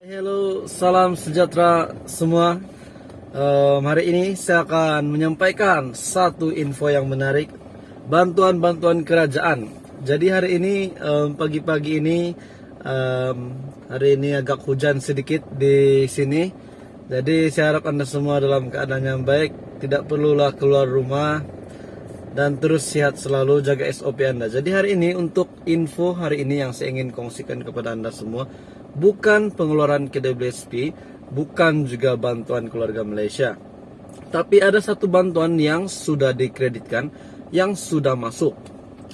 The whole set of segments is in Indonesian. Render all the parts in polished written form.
Halo, salam sejahtera semua. Hari ini saya akan menyampaikan satu info yang menarik, bantuan-bantuan kerajaan. Jadi hari ini pagi-pagi ini hari ini agak hujan sedikit di sini. Jadi saya harap Anda semua dalam keadaan yang baik, tidak perlulah keluar rumah dan terus sehat selalu, jaga SOP Anda. Jadi hari ini untuk info hari ini yang saya ingin kongsikan kepada Anda semua, bukan pengeluaran KWSP, bukan juga bantuan keluarga Malaysia. Tapi ada satu bantuan yang sudah dikreditkan, yang sudah masuk.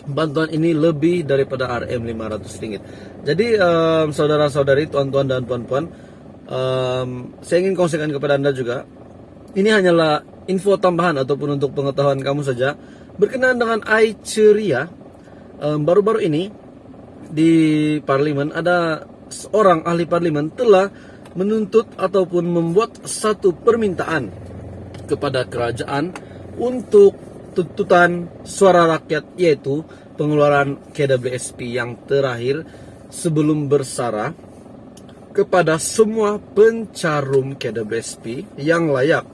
Bantuan ini lebih daripada RM500. Jadi saudara-saudari, tuan-tuan dan puan-puan, saya ingin kongsikan kepada Anda juga. Ini hanyalah info tambahan ataupun untuk pengetahuan kamu saja. Berkenaan dengan Aiceria, baru-baru ini di Parlimen ada seorang ahli parlimen telah menuntut ataupun membuat satu permintaan kepada kerajaan untuk tuntutan suara rakyat, yaitu pengeluaran KWSP yang terakhir sebelum bersara kepada semua pencarum KWSP yang layak,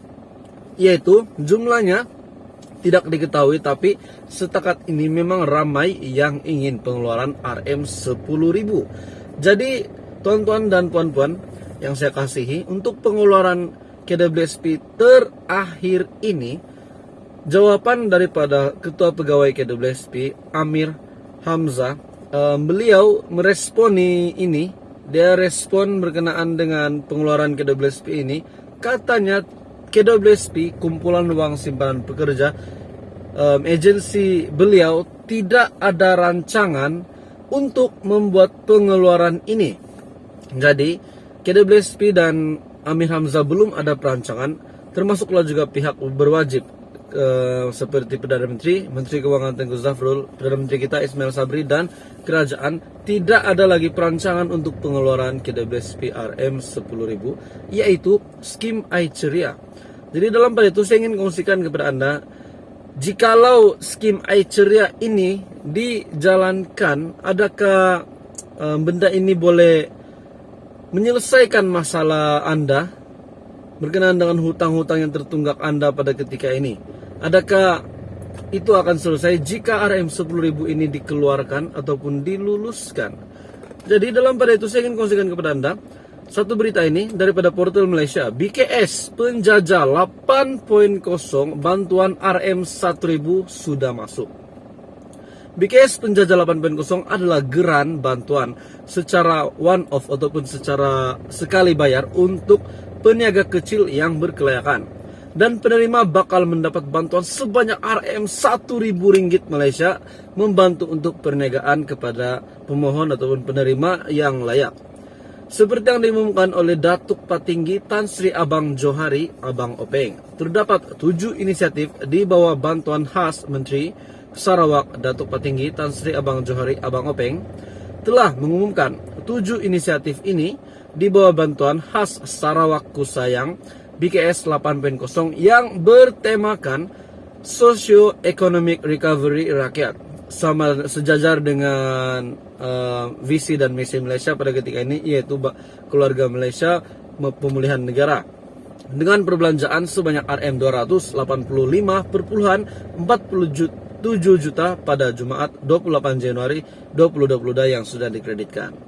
yaitu jumlahnya tidak diketahui, tapi setakat ini memang ramai yang ingin pengeluaran RM10.000. Jadi tuan-tuan dan puan-puan yang saya kasihi, untuk pengeluaran KWSP terakhir ini, jawaban daripada Ketua Pegawai KWSP Amir Hamzah, beliau meresponi ini. Dia respon berkenaan dengan pengeluaran KWSP ini. Katanya KWSP, kumpulan wang simpanan pekerja, agensi beliau tidak ada rancangan untuk membuat pengeluaran ini. Jadi KWSP dan Amir Hamzah belum ada perancangan, termasuklah juga pihak berwajib seperti Perdana Menteri, Menteri Keuangan Tengku Zafrul, Perdana Menteri kita Ismail Sabri, dan kerajaan. Tidak ada lagi perancangan untuk pengeluaran KWSP RM10.000, yaitu skim Aiceria. Jadi dalam pada itu saya ingin kongsikan kepada Anda, jikalau skim Aiceria ini dijalankan, adakah benda ini boleh menyelesaikan masalah Anda berkenaan dengan hutang-hutang yang tertunggak Anda pada ketika ini? Adakah itu akan selesai jika RM10.000 ini dikeluarkan ataupun diluluskan? Jadi dalam pada itu saya ingin kongsikan kepada Anda satu berita ini daripada portal Malaysia. BKS penjajah 8.0 bantuan RM1.000 sudah masuk. BKS penjajah 8.0 adalah geran bantuan secara one off ataupun secara sekali bayar untuk peniaga kecil yang berkelayakan. Dan penerima bakal mendapat bantuan sebanyak RM1.000 Malaysia, membantu untuk perniagaan kepada pemohon ataupun penerima yang layak. Seperti yang diumumkan oleh Datuk Patinggi Tan Sri Abang Johari Abang Openg, terdapat 7 inisiatif di bawah bantuan khas Menteri Sarawak Datuk Patinggi Tan Sri Abang Johari Abang Openg telah mengumumkan 7 inisiatif ini di bawah bantuan khas Sarawak Ku Sayang BKS 8.0 yang bertemakan socio-economic recovery rakyat, sama sejajar dengan visi dan misi Malaysia pada ketika ini, yaitu keluarga Malaysia pemulihan negara, dengan perbelanjaan sebanyak RM285,47 juta pada Jumaat 28 Januari 2022 yang sudah dikreditkan.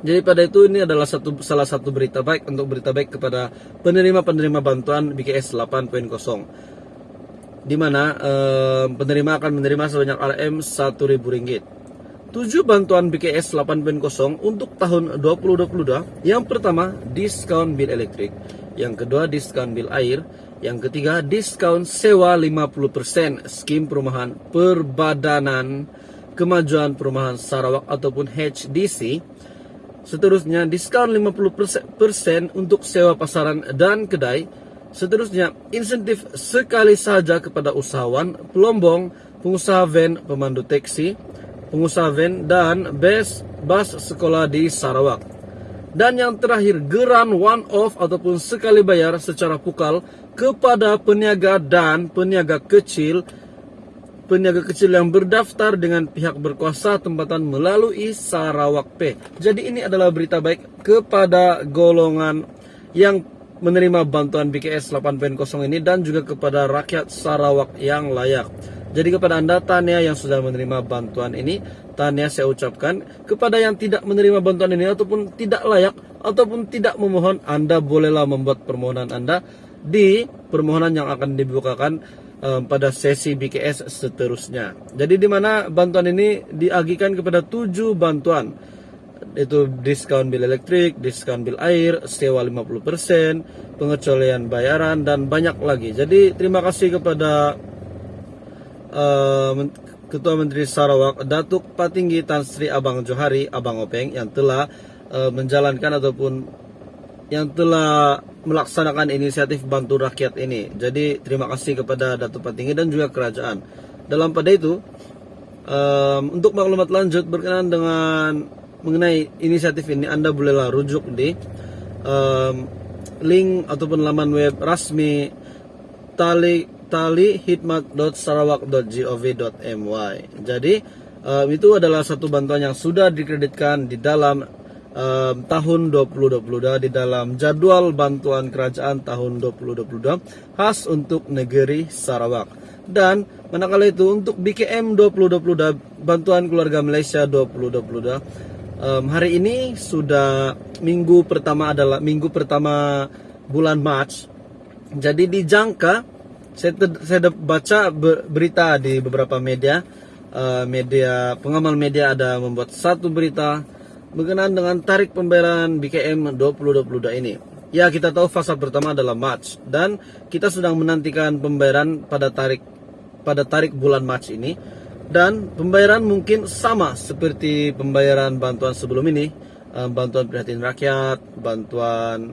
Jadi pada itu ini adalah salah satu berita baik, untuk berita baik kepada penerima-penerima bantuan BKS 8.0, di mana penerima akan menerima sebanyak RM1.000. 7 bantuan BKS 8.0 untuk tahun 2022. Yang pertama, diskon bil elektrik. Yang kedua, diskon bil air. Yang ketiga, diskon sewa 50% skim perumahan Perbadanan Kemajuan Perumahan Sarawak ataupun HDC. Seterusnya, diskon 50% untuk sewa pasaran dan kedai. Seterusnya, insentif sekali saja kepada usahawan, pelombong, pengusaha van, pemandu teksi, pengusaha van, dan bus sekolah di Sarawak. Dan yang terakhir, geran one off ataupun sekali bayar secara pukal kepada peniaga dan peniaga kecil peniaga kecil yang berdaftar dengan pihak berkuasa tempatan melalui Sarawak Pay. Jadi ini adalah berita baik kepada golongan yang menerima bantuan BKS 8.0 ini dan juga kepada rakyat Sarawak yang layak. Jadi kepada Anda Tania yang sudah menerima bantuan ini, Tania saya ucapkan, kepada yang tidak menerima bantuan ini ataupun tidak layak ataupun tidak memohon, Anda bolehlah membuat permohonan Anda di permohonan yang akan dibukakan pada sesi BKS seterusnya. Jadi di mana bantuan ini diagikan kepada 7 bantuan, itu diskon bil listrik, diskon bil air, sewa 50%, pengecualian bayaran dan banyak lagi. Jadi terima kasih kepada Ketua Menteri Sarawak Datuk Patinggi Tan Sri Abang Johari Abang Openg yang telah menjalankan ataupun yang telah melaksanakan inisiatif bantu rakyat ini. Jadi terima kasih kepada Datuk Patinggi dan juga kerajaan. Dalam pada itu, untuk maklumat lanjut berkenaan dengan mengenai inisiatif ini, Anda bolehlah rujuk di link ataupun laman web resmi talihidmat.sarawak.gov.my. Jadi itu adalah satu bantuan yang sudah dikreditkan di dalam tahun 2022 di dalam jadwal bantuan kerajaan tahun 2022 khas untuk negeri Sarawak. Dan manakala itu untuk BKM 2022 bantuan keluarga Malaysia 2022 hari ini sudah minggu pertama adalah bulan Mac. Jadi dijangka saya baca berita di beberapa media pengamal media ada membuat satu berita berkenaan dengan tarik pembayaran BKM 2022 ini. Ya, kita tahu fase pertama adalah Mac dan kita sedang menantikan pembayaran pada tarik bulan Mac ini, dan pembayaran mungkin sama seperti pembayaran bantuan sebelum ini, bantuan prihatin rakyat, bantuan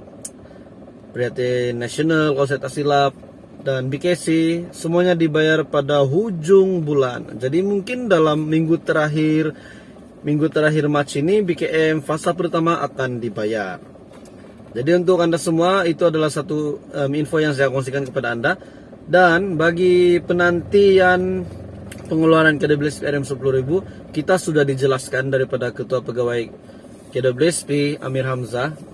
prihatin nasional kalau saya tak silap, dan BKC semuanya dibayar pada hujung bulan. Jadi mungkin dalam minggu terakhir Mac ini BKM fase pertama akan dibayar. Jadi untuk Anda semua itu adalah satu info yang saya kongsikan kepada Anda. Dan bagi penantian pengeluaran KWSP RM 10.000 kita sudah dijelaskan daripada Ketua Pegawai KWSP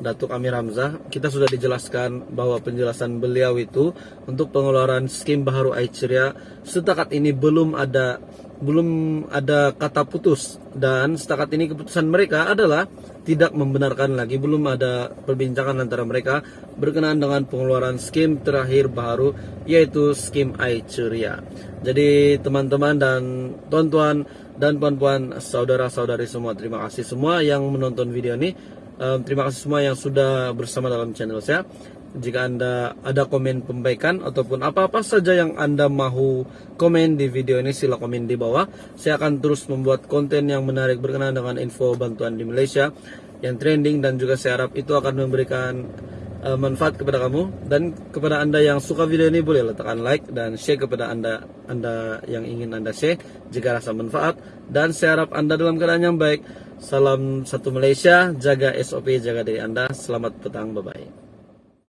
Datuk Amir Hamzah. Kita sudah dijelaskan bahwa penjelasan beliau itu untuk pengeluaran skim Baharu Aiceria setakat ini belum ada kata putus, dan setakat ini keputusan mereka adalah tidak membenarkan lagi, belum ada perbincangan antara mereka berkenaan dengan pengeluaran skim terakhir baru, yaitu skim Aiceria. Jadi teman-teman dan tuan-tuan dan puan-puan, saudara-saudari semua, terima kasih semua yang menonton video ini. Terima kasih semua yang sudah bersama dalam channel saya. Jika Anda ada komen pembaikan ataupun apa-apa saja yang Anda mau komen di video ini, sila komen di bawah. Saya akan terus membuat konten yang menarik berkenaan dengan info bantuan di Malaysia yang trending, dan juga saya harap itu akan memberikan manfaat kepada kamu. Dan kepada Anda yang suka video ini, boleh letakkan like dan share kepada Anda yang ingin Anda share jika rasa manfaat. Dan saya harap Anda dalam keadaan yang baik. Salam satu Malaysia, jaga SOP, jaga diri Anda. Selamat petang, bye-bye.